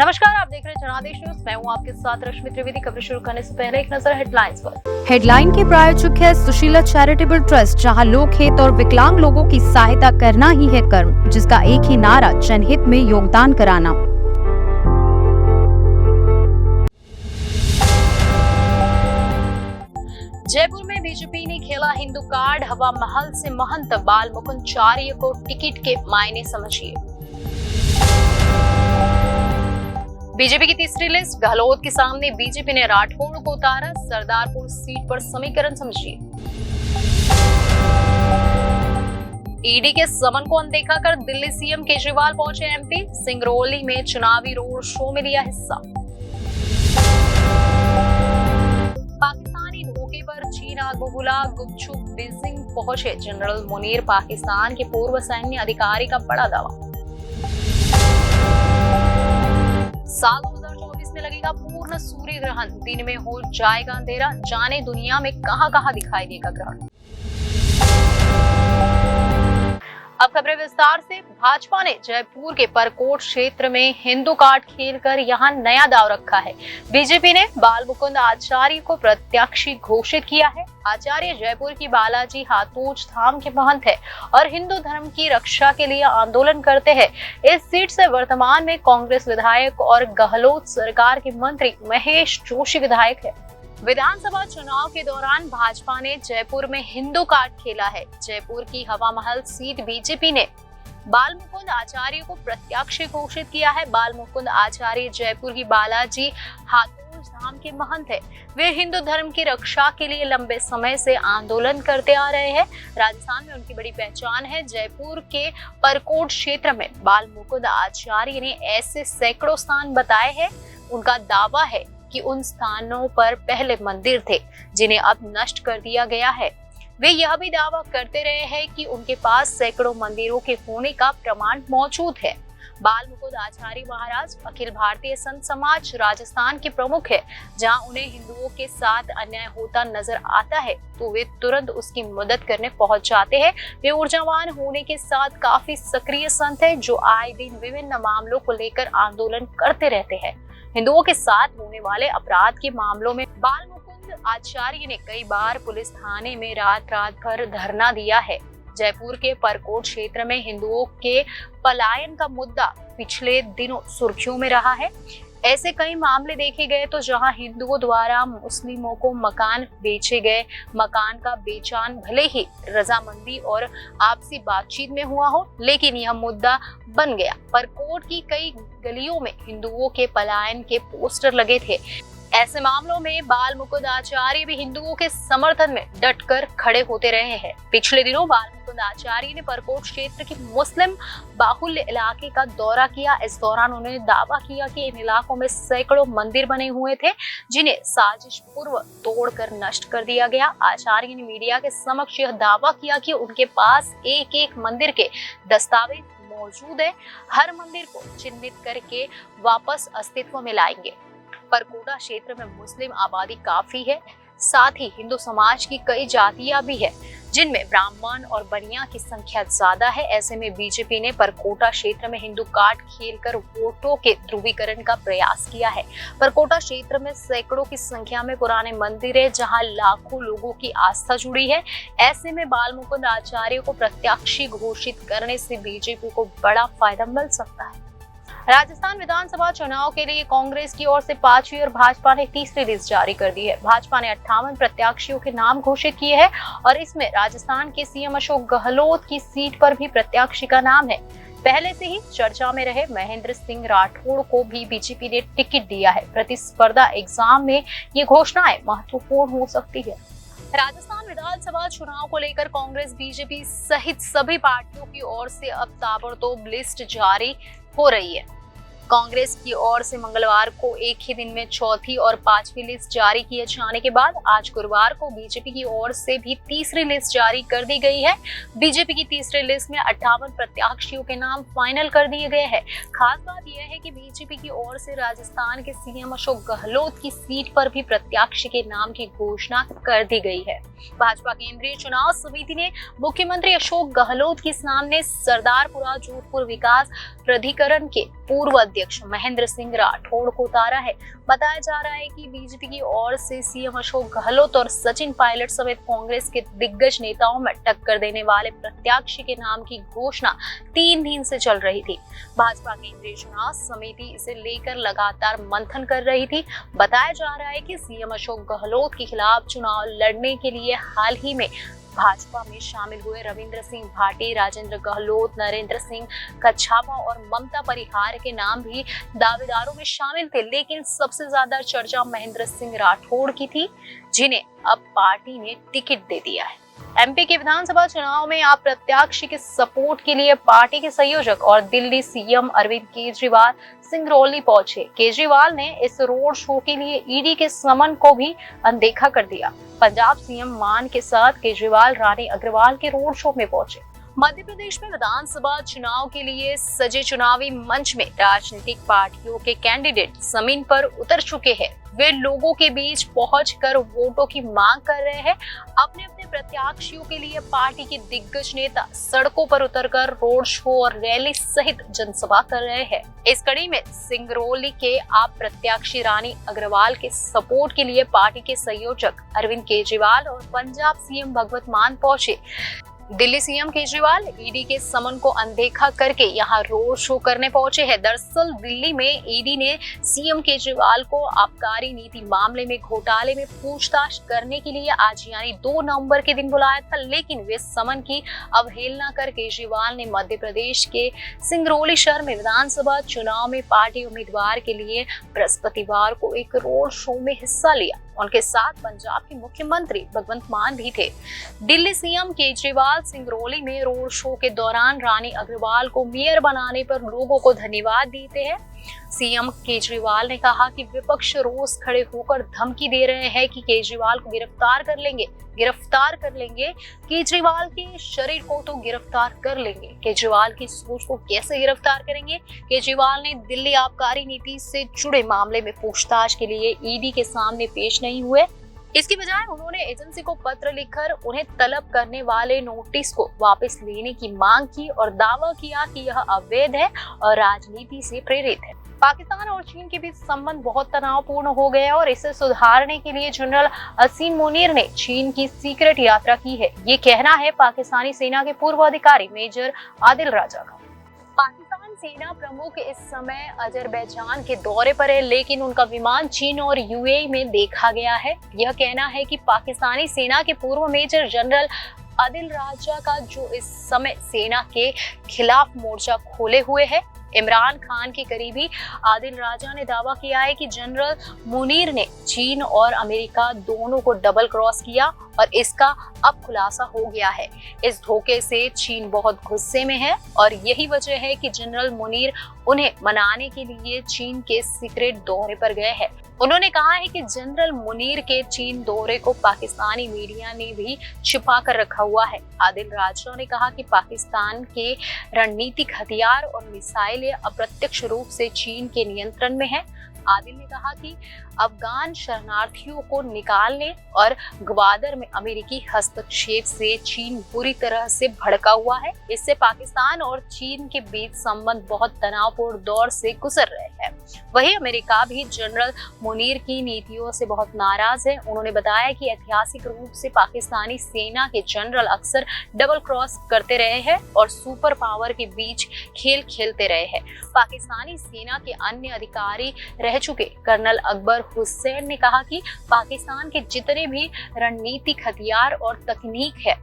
नमस्कार, आप देख रहे हैं जनादेश न्यूज। मैं हूं आपके साथ रश्मि त्रिवेदी। खबर शुरू करने से पहले एक नजर हेडलाइंस पर। हेडलाइन के प्रायोजक है सुशीला चैरिटेबल ट्रस्ट, जहां लोकहित और विकलांग लोगों की सहायता करना ही है कर्म, जिसका एक ही नारा जनहित में योगदान कराना। जयपुर में बीजेपी ने खेला हिंदू कार्ड। हवा महल से महंत बाल मुकुंद चार्य को टिकट के मायने समझिए। बीजेपी की तीसरी लिस्ट। गहलोत के सामने बीजेपी ने राठौड़ को उतारा। सरदारपुर सीट पर समीकरण समझिए। ईडी के समन को अनदेखा कर दिल्ली सीएम केजरीवाल पहुंचे एमपी। सिंगरौली में चुनावी रोड शो में लिया हिस्सा। पाकिस्तानी धोखे पर चीन आग बबूला। गुपचुप बीजिंग पहुंचे जनरल मुनीर। पाकिस्तान के पूर्व सैन्य अधिकारी का बड़ा दावा। साल 2024 में लगेगा पूर्ण सूर्य ग्रहण। दिन में हो जाएगा अंधेरा। जाने दुनिया में कहां-कहां दिखाई देगा ग्रहण। अब खबरें विस्तार से। भाजपा ने जयपुर के परकोट क्षेत्र में हिंदू कार्ड खेलकर यहां नया दाव रखा है। बीजेपी ने बाल मुकुंद आचार्य को प्रत्याशी घोषित किया है। आचार्य जयपुर की बालाजी हाथोज धाम के महंत है और हिंदू धर्म की रक्षा के लिए आंदोलन करते हैं। इस सीट से वर्तमान में कांग्रेस विधायक और गहलोत सरकार के मंत्री महेश जोशी विधायक है। विधानसभा चुनाव के दौरान भाजपा ने जयपुर में हिंदू कार्ड खेला है। जयपुर की हवा महल सीट बीजेपी ने बाल मुकुंद आचार्य को प्रत्याशी घोषित किया है। बाल मुकुंद आचार्य जयपुर की बालाजी हाथोज धाम के महंत है। वे हिंदू धर्म की रक्षा के लिए लंबे समय से आंदोलन करते आ रहे हैं। राजस्थान में उनकी बड़ी पहचान है। जयपुर के परकोट क्षेत्र में बाल मुकुंद आचार्य ने ऐसे सैकड़ों स्थान बताए हैं। उनका दावा है कि उन स्थानों पर पहले मंदिर थे जिन्हें अब नष्ट कर दिया गया है। वे यह भी दावा करते रहे हैं कि उनके पास सैकड़ों मंदिरों के होने का प्रमाण मौजूद है। बाल मुकुंद आचार्य महाराज अखिल भारतीय संत समाज राजस्थान के प्रमुख है। जहां उन्हें हिंदुओं के साथ अन्याय होता नजर आता है तो वे तुरंत उसकी मदद करने पहुंच जाते हैं। वे ऊर्जावान होने के साथ काफी सक्रिय संत है जो आए दिन विभिन्न मामलों को लेकर आंदोलन करते रहते हैं। हिंदुओं के साथ होने वाले अपराध के मामलों में बाल मुकुंद आचार्य ने कई बार पुलिस थाने में रात भर धरना दिया है। जयपुर के परकोट क्षेत्र में हिंदुओं के पलायन का मुद्दा पिछले दिनों सुर्खियों में रहा है। ऐसे कई मामले देखे गए तो जहां हिंदुओं द्वारा मुस्लिमों को मकान बेचे गए। मकान का बेचान भले ही रजामंदी और आपसी बातचीत में हुआ हो, लेकिन यह मुद्दा बन गया। परकोट की कई गलियों में हिंदुओं के पलायन के पोस्टर लगे थे। ऐसे मामलों में बाल मुकुंद आचार्य भी हिंदुओं के समर्थन में डटकर खड़े होते रहे हैं। पिछले दिनों बाल मुकुंद आचार्य ने परकोट क्षेत्र के मुस्लिम बाहुल्य इलाके का दौरा किया। इस दौरान उन्होंने दावा किया कि इन इलाकों में सैकड़ों मंदिर बने हुए थे जिन्हें साजिश पूर्व तोड़कर नष्ट कर दिया गया। आचार्य ने मीडिया के समक्ष यह दावा किया कि उनके पास एक एक मंदिर के दस्तावेज मौजूद है। हर मंदिर को चिन्हित करके वापस अस्तित्व में लाएंगे। परकोटा क्षेत्र में मुस्लिम आबादी काफी है। साथ ही हिंदू समाज की कई जातियां भी है जिनमें ब्राह्मण और बनिया की संख्या ज्यादा है। ऐसे में बीजेपी ने परकोटा क्षेत्र में हिंदू कार्ड खेलकर वोटों के ध्रुवीकरण का प्रयास किया है। परकोटा क्षेत्र में सैकड़ों की संख्या में पुराने मंदिर है जहां लाखों लोगों की आस्था जुड़ी है। ऐसे में बाल मुकुंद आचार्य को प्रत्याशी घोषित करने से बीजेपी को बड़ा फायदा मिल सकता है। राजस्थान विधानसभा चुनाव के लिए कांग्रेस की ओर से 5वीं और भाजपा ने तीसरी लिस्ट जारी कर दी है। भाजपा ने 58 प्रत्याशियों के नाम घोषित किए हैं और इसमें राजस्थान के सीएम अशोक गहलोत की सीट पर भी प्रत्याशी का नाम है। पहले से ही चर्चा में रहे महेंद्र सिंह राठौड़ को भी बीजेपी ने टिकट दिया है। प्रतिस्पर्धा एग्जाम में ये घोषणाएं महत्वपूर्ण हो सकती है। राजस्थान विधानसभा चुनाव को लेकर कांग्रेस, बीजेपी सहित सभी पार्टियों की ओर से अब ताबड़तोब लिस्ट जारी हो रही है। कांग्रेस की ओर से मंगलवार को एक ही दिन में चौथी और 5वीं लिस्ट जारी किए जाने के बाद आज गुरुवार को बीजेपी की ओर से भी तीसरी लिस्ट जारी कर दी गई है। बीजेपी की तीसरी लिस्ट में 58 प्रत्याशियों के नाम फाइनल कर दिए गए हैं। खास बात यह है कि बीजेपी की ओर से राजस्थान के सीएम अशोक गहलोत की सीट पर भी प्रत्याशी के नाम की घोषणा कर दी गई है। भाजपा केंद्रीय चुनाव समिति ने मुख्यमंत्री अशोक गहलोत के सामने सरदारपुरा जोधपुर विकास प्राधिकरण के पूर्व अध्यक्ष महेंद्र सिंह राठौड़ को उतारा है। बताया जा रहा है कि बीजेपी की ओर से सीएम अशोक गहलोत और सचिन पायलट समेत कांग्रेस के दिग्गज नेताओं में टक्कर देने वाले प्रत्याशी के नाम की घोषणा 3 दिन से चल रही थी। भाजपा केंद्रीय चुनाव समिति इसे लेकर लगातार मंथन कर रही थी। बताया जा रहा है कि सीएम अशोक गहलोत के खिलाफ चुनाव लड़ने के लिए हाल ही में भाजपा में शामिल हुए रविंद्र सिंह भाटी, राजेंद्र गहलोत, नरेंद्र सिंह कच्छापा और ममता परिहार के नाम भी दावेदारों में शामिल थे। लेकिन सबसे ज्यादा चर्चा महेंद्र सिंह राठौड़ की थी, जिन्हें अब पार्टी ने टिकट दे दिया है। एमपी के विधानसभा चुनाव में आप प्रत्याशी के सपोर्ट के लिए पार्टी के संयोजक और दिल्ली सीएम अरविंद केजरीवाल सिंगरौली पहुंचे। केजरीवाल ने इस रोड शो के लिए ईडी के समन को भी अनदेखा कर दिया। पंजाब सीएम मान के साथ केजरीवाल रानी अग्रवाल के रोड शो में पहुंचे। मध्य प्रदेश में विधानसभा चुनाव के लिए सजे चुनावी मंच में राजनीतिक पार्टियों के कैंडिडेट जमीन पर उतर चुके हैं। वे लोगों के बीच पहुंचकर वोटों की मांग कर रहे हैं। अपने अपने प्रत्याशियों के लिए पार्टी के दिग्गज नेता सड़कों पर उतरकर रोड शो और रैली सहित जनसभा कर रहे हैं। इस कड़ी में सिंगरौली के आप प्रत्याशी रानी अग्रवाल के सपोर्ट के लिए पार्टी के संयोजक अरविंद केजरीवाल और पंजाब सीएम भगवंत मान पहुंचे। दिल्ली सीएम केजरीवाल ईडी के समन को अनदेखा करके यहां रोड शो करने पहुंचे हैं। दरअसल दिल्ली में ईडी ने सीएम केजरीवाल को आबकारी नीति मामले में घोटाले में पूछताछ करने के लिए आज यानी 2 नवंबर के दिन बुलाया था, लेकिन वे समन की अवहेलना कर केजरीवाल ने मध्य प्रदेश के सिंगरौली शहर में विधानसभा चुनाव में पार्टी उम्मीदवार के लिए बृहस्पतिवार को एक रोड शो में हिस्सा लिया। उनके साथ पंजाब के मुख्यमंत्री भगवंत मान भी थे। दिल्ली सीएम केजरीवाल सिंगरौली में रोड शो के दौरान रानी अग्रवाल को मेयर बनाने पर लोगों को धन्यवाद देते हैं। सीएम केजरीवाल ने कहा कि विपक्ष रोज खड़े होकर धमकी दे रहे हैं कि केजरीवाल को गिरफ्तार कर लेंगे, केजरीवाल के शरीर को तो गिरफ्तार कर लेंगे, केजरीवाल की सोच को कैसे गिरफ्तार करेंगे। केजरीवाल ने दिल्ली आबकारी नीति से जुड़े मामले में पूछताछ के लिए ईडी के सामने पेश नहीं हुए। इसकी बजाय उन्होंने एजेंसी को पत्र लिखकर उन्हें तलब करने वाले नोटिस को वापस लेने की मांग की और दावा किया कि यह अवैध है और राजनीति से प्रेरित है। पाकिस्तान और चीन के बीच संबंध बहुत तनावपूर्ण हो गए और इसे सुधारने के लिए जनरल असीम मुनीर ने चीन की सीक्रेट यात्रा की है। ये कहना है पाकिस्तानी सेना के पूर्व अधिकारी मेजर आदिल राजा का। पाकिस्तान सेना प्रमुख इस समय अजरबैजान के दौरे पर है, लेकिन उनका विमान चीन और यूएई में देखा गया है। यह कहना है कि पाकिस्तानी सेना के पूर्व मेजर जनरल आदिल राजा का जो इस समय सेना के खिलाफ मोर्चा खोले हुए है। इमरान खान के करीबी आदिल राजा ने दावा किया है कि जनरल मुनीर ने चीन और अमेरिका दोनों को डबल क्रॉस किया और इसका अब खुलासा हो गया है। इस धोखे से चीन बहुत गुस्से में है और यही वजह है कि जनरल मुनीर उन्हें मनाने के लिए चीन के सीक्रेट दौरे पर गए हैं। उन्होंने कहा है कि जनरल मुनीर के चीन दौरे को पाकिस्तानी मीडिया ने भी छिपा कर रखा हुआ है। आदिल राजा ने कहा कि पाकिस्तान के रणनीतिक हथियार और मिसाइलें अप्रत्यक्ष रूप से चीन के नियंत्रण में है। आदिल ने कहा कि अफगान शरणार्थियों को निकालने और ग्वादर में अमेरिकी हस्तक्षेप से चीन बुरी तरह से भड़का हुआ है। इससे पाकिस्तान और चीन के बीच संबंध बहुत तनावपूर्ण दौर से गुजर रहे हैं। वहीं अमेरिका भी जनरल मुनीर की नीतियों से बहुत नाराज है। उन्होंने बताया कि ऐतिहासिक रूप से पाकिस्तानी सेना के जनरल अक्सर डबल क्रॉस करते रहे हैं और सुपर पावर के बीच खेल खेलते रहे हैं। पाकिस्तानी सेना के अन्य अधिकारी रह चुके कर्नल अकबर हुसैन ने कहा कि पाकिस्तान के जितने भी रणनीतिक हथियार और तकनीक है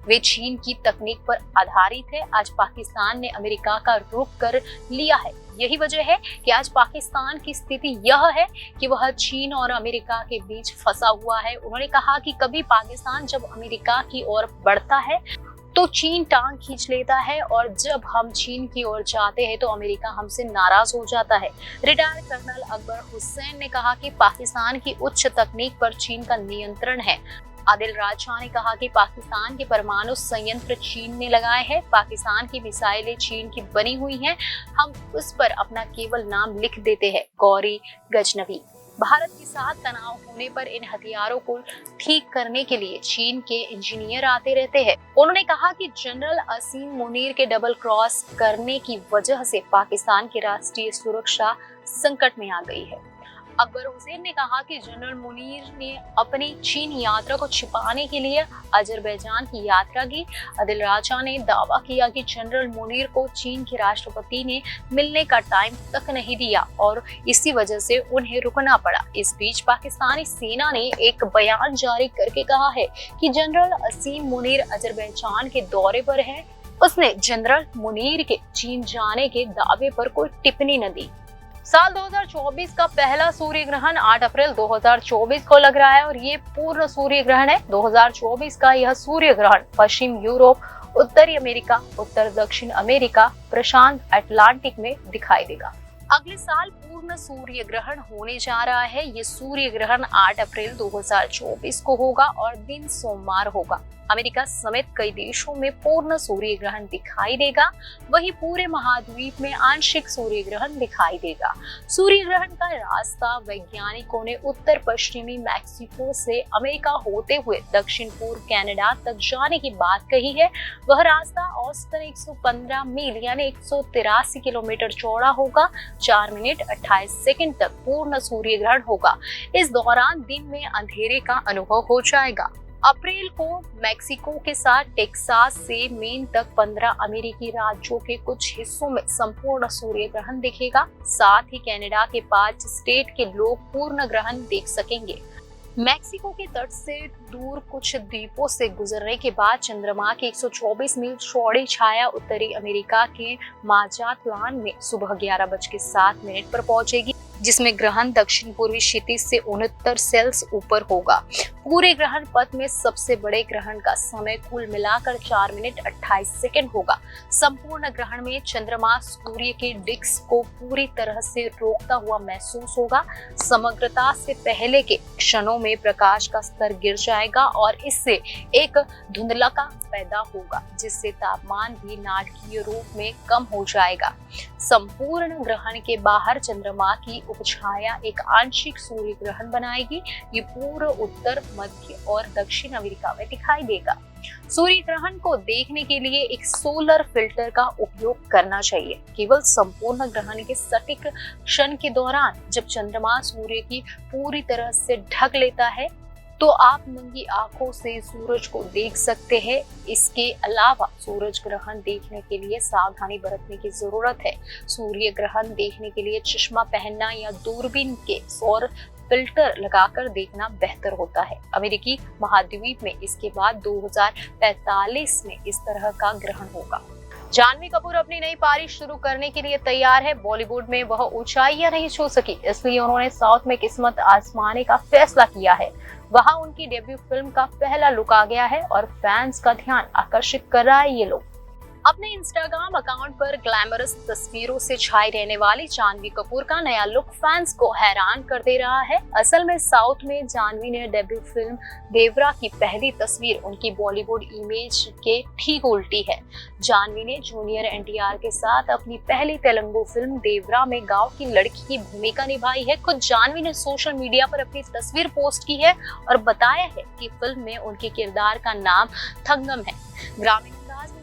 वे चीन की तकनीक पर आधारित है। आज पाकिस्तान ने अमेरिका का रुख कर लिया है। यही वजह है कि आज पाकिस्तान की स्थिति यह है कि वह चीन और अमेरिका के बीच फंसा हुआ है। उन्होंने कहा कि कभी पाकिस्तान जब अमेरिका की ओर बढ़ता है तो चीन टांग खींच लेता है और जब हम चीन की ओर जाते हैं तो अमेरिका हमसे नाराज हो जाता है। रिटायर्ड कर्नल अकबर हुसैन ने कहा कि पाकिस्तान की उच्च तकनीक पर चीन का नियंत्रण है। आदिल राजा ने कहा कि पाकिस्तान के परमाणु संयंत्र चीन ने लगाए हैं। पाकिस्तान की मिसाइलें चीन की बनी हुई हैं। हम उस पर अपना केवल नाम लिख देते हैं, गौरी गजनवी। भारत के साथ तनाव होने पर इन हथियारों को ठीक करने के लिए चीन के इंजीनियर आते रहते हैं। उन्होंने कहा कि जनरल असीम मुनीर के डबल क्रॉस करने की वजह से पाकिस्तान की राष्ट्रीय सुरक्षा संकट में आ गई है। अकबर हुसैन ने कहा कि जनरल मुनीर ने अपनी चीन यात्रा को छिपाने के लिए अजरबैजान की यात्रा की। आदिल राजा ने दावा किया कि जनरल मुनीर को चीन के राष्ट्रपति ने मिलने का टाइम तक नहीं दिया और इसी वजह से उन्हें रुकना पड़ा। इस बीच पाकिस्तानी सेना ने एक बयान जारी करके कहा है कि जनरल असीम मुनीर अजरबैजान के दौरे पर है। उसने जनरल मुनीर के चीन जाने के दावे पर कोई टिप्पणी न दी। साल 2024 का पहला सूर्य ग्रहण 8 अप्रैल 2024 को लग रहा है और ये पूर्ण सूर्य ग्रहण है। 2024 का यह सूर्य ग्रहण पश्चिम यूरोप, उत्तरी अमेरिका, उत्तर दक्षिण अमेरिका, प्रशांत अटलांटिक में दिखाई देगा। अगले साल पूर्ण सूर्य ग्रहण होने जा रहा है। ये सूर्य ग्रहण 8 अप्रैल 2024 को होगा और दिन सोमवार होगा। अमेरिका समेत कई देशों में पूर्ण सूर्य ग्रहण दिखाई देगा। वहीं पूरे महाद्वीप में आंशिक सूर्य ग्रहण दिखाई देगा। सूर्य ग्रहण का रास्ता वैज्ञानिकों ने उत्तर पश्चिमी मैक्सिको से अमेरिका होते हुए दक्षिण पूर्व कनाडा तक जाने की बात कही है। वह रास्ता औसतन 115 मील यानी 183 किलोमीटर चौड़ा होगा। 4 मिनट 28 सेकंड तक पूर्ण सूर्य ग्रहण होगा। इस दौरान दिन में अंधेरे का अनुभव हो जाएगा। अप्रैल को मैक्सिको के साथ टेक्सास से मेन तक 15 अमेरिकी राज्यों के कुछ हिस्सों में संपूर्ण सूर्य ग्रहण दिखेगा। साथ ही कनाडा के 5 स्टेट के लोग पूर्ण ग्रहण देख सकेंगे। मैक्सिको के तट से दूर कुछ द्वीपों से गुजरने के बाद चंद्रमा की 124 मील चौड़ी छाया उत्तरी अमेरिका के माजात्लान में सुबह 11:07 पर पहुंचेगी, जिसमें ग्रहण दक्षिण पूर्वी क्षितिज से 69 सेल्स ऊपर होगा। पूरे ग्रहण पथ में सबसे बड़े ग्रहण का समय कुल मिलाकर 4 मिनट 28 सेकंड होगा। संपूर्ण ग्रहण में चंद्रमा सूर्य के डिस्क को पूरी तरह से रोकता हुआ महसूस होगा। समग्रता से पहले के क्षणों में प्रकाश का स्तर गिर जाएगा और इससे एक धुंधलापन पैदा होगा, जिससे तापमान भी नाटकीय रूप में कम हो जाएगा। संपूर्ण ग्रहण के बाहर चंद्रमा की उपछाया एक आंशिक सूर्य ग्रहण बनाएगी। ये पूर्व, उत्तर, मध्य और दक्षिण अमेरिका में दिखाई देगा। सूर्य ग्रहण को देखने के लिए एक सोलर फिल्टर का उपयोग करना चाहिए। केवल संपूर्ण ग्रहण के सटीक क्षण के दौरान जब चंद्रमा सूर्य की पूरी तरह से ढक लेता है तो आप नंगी आंखों से सूरज को देख सकते हैं। इसके अलावा सूरज ग्रहण देखने के लिए सावधानी बरतने की जरूरत है। सूर्य ग्रहण देखने के लिए चश्मा पहनना या दूरबीन के सौर फिल्टर लगाकर देखना बेहतर होता है। अमेरिकी महाद्वीप में इसके बाद 2045 में इस तरह का ग्रहण होगा। जानवी कपूर अपनी नई पारी शुरू करने के लिए तैयार है। बॉलीवुड में वह ऊंचाइयां नहीं छू सकी, इसलिए उन्होंने साउथ में किस्मत आजमाने का फैसला किया है। वहां उनकी डेब्यू फिल्म का पहला लुक आ गया है और फैंस का ध्यान आकर्षित कर रहा है ये लुक। अपने इंस्टाग्राम अकाउंट पर ग्लैमरस तस्वीरों से छाई रहने वाली जानवी कपूर का नया लुक फैंस को हैरान कर दे रहा है। असल में साउथ में जानवी ने डेब्यू फिल्म देवरा की पहली तस्वीर उनकी बॉलीवुड इमेज के ठीक उल्टी है। जानवी ने जूनियर एनटीआर के साथ अपनी पहली तेलुगु फिल्म देवरा में गांव की लड़की की भूमिका निभाई है। खुद जानवी ने सोशल मीडिया पर अपनी तस्वीर पोस्ट की है और बताया है कि फिल्म में उनके किरदार का नाम थंगम है। ग्रामीण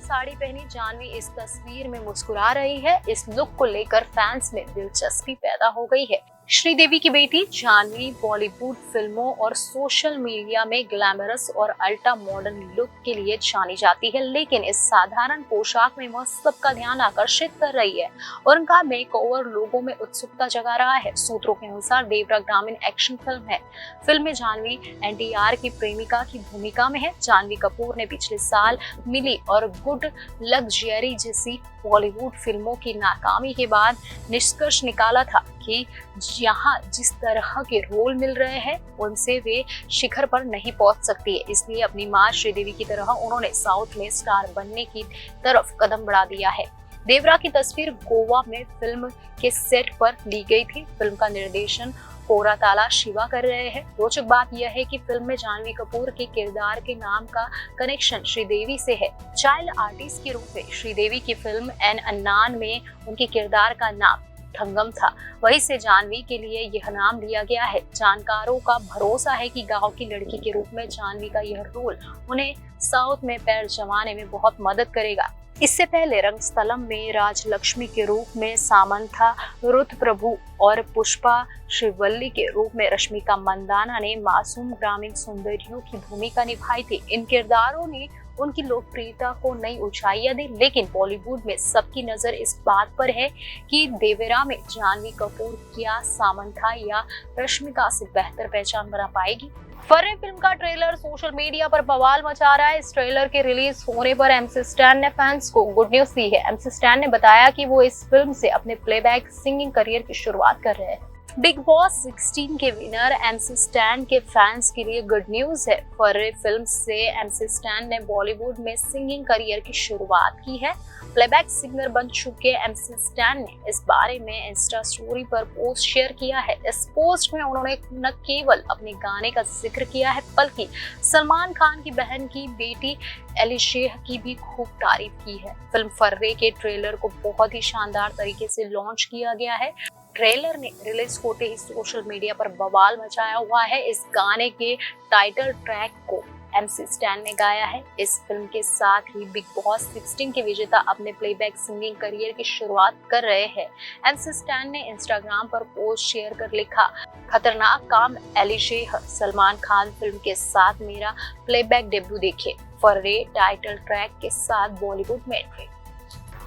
साड़ी पहनी जानवी इस तस्वीर में मुस्कुरा रही है। इस लुक को लेकर फैंस में दिलचस्पी पैदा हो गई है। श्रीदेवी की बेटी जानवी बॉलीवुड फिल्मों और सोशल मीडिया में ग्लैमरस और अल्ट्रा मॉडर्न लुक के लिए जानी जाती है, लेकिन इस साधारण पोशाक में वह सबका ध्यान आकर्षित कर रही है और उनका मेकओवर लोगों में उत्सुकता जगा रहा है। सूत्रों के अनुसार देवरा ग्रामीण एक्शन फिल्म है। फिल्म में जानवी एनटीआर की प्रेमिका की भूमिका में है। जानवी कपूर ने पिछले साल मिली और गुड लक जेरी जैसी बॉलीवुड फिल्मों की नाकामी के बाद निष्कर्ष निकाला था कि यहाँ जिस तरह के रोल मिल रहे हैं उनसे वे शिखर पर नहीं पहुंच सकती है। इसलिए अपनी मां श्रीदेवी की तरह उन्होंने साउथ में स्टार बनने की तरफ कदम बढ़ा दिया है। देवरा की तस्वीर गोवा में फिल्म के सेट पर ली गई थी। फिल्म का निर्देशन कोराताला शिवा कर रहे हैं। रोचक बात यह है कि फिल्म में जानवी कपूर के किरदार के नाम का कनेक्शन श्रीदेवी से है। चाइल्ड आर्टिस्ट के रूप में श्रीदेवी की फिल्म एन अन्नान में उनके किरदार का नाम ठंगम था, वहीं से जाह्नवी के लिए यह नाम लिया गया है। जानकारों का भरोसा है कि गांव की लड़की के रूप में जाह्नवी का यह रोल उन्हें साउथ में पैर जमाने में बहुत मदद करेगा। इससे पहले रंगस्थलम में राजलक्ष्मी के रूप में सामंथा रुद्रप्रभु और पुष्पा श्रीवल्ली के रूप में रश्मिका मंदाना ने मासूम ग्रामीण सुंदरियों की भूमिका निभाई थी। इन किरदारों ने उनकी लोकप्रियता को नई ऊंचाइयां दी, लेकिन बॉलीवुड में सबकी नजर इस बात पर है कि देवेरा में जाह्नवी कपूर क्या सामंथा या रश्मिका से बेहतर पहचान बना पाएगी। फर्रे फिल्म का ट्रेलर सोशल मीडिया पर बवाल मचा रहा है। इस ट्रेलर के रिलीज होने पर MC स्टैन ने फैंस को गुड न्यूज दी है। MC स्टैन ने बताया कि वो इस फिल्म से अपने प्लेबैक सिंगिंग करियर की शुरुआत कर रहे हैं। बिग बॉस 16 के विनर MC स्टैन के फैंस के लिए गुड न्यूज है। फर्रे फिल्म से MC स्टैन ने बॉलीवुड में सिंगिंग करियर की शुरुआत की है। प्लेबैक सिंगर बन चुके MC स्टैन ने इस बारे में इंस्टा स्टोरी पर पोस्ट शेयर किया है। इस पोस्ट में उन्होंने न केवल अपने गाने का जिक्र किया है, बल्कि सलमान खान की बहन की बेटी एलिशेह की भी खूब तारीफ की है। फिल्म फर्रे के ट्रेलर को बहुत ही शानदार तरीके से लॉन्च किया गया है। ट्रेलर ने रिलीज होते ही सोशल मीडिया पर बवाल मचाया हुआ है। इस गाने के टाइटल ट्रैक को MC स्टैन ने गाया है। इस फिल्म के साथ ही बिग बॉस 16 के विजेता अपने प्लेबैक सिंगिंग करियर की शुरुआत कर रहे हैं। MC स्टैन ने इंस्टाग्राम पर पोस्ट शेयर कर लिखा, खतरनाक काम एलिशेह, सलमान खान फिल्म के साथ मेरा प्लेबैक डेब्यू देखे, फर्रे टाइटल ट्रैक के साथ बॉलीवुड में एंट्री।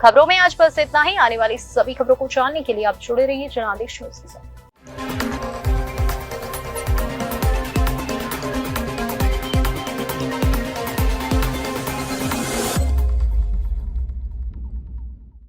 खबरों में आज बस इतना ही। आने वाली सभी खबरों को जानने के लिए आप जुड़े रहिए जनादेश न्यूज़ के साथ।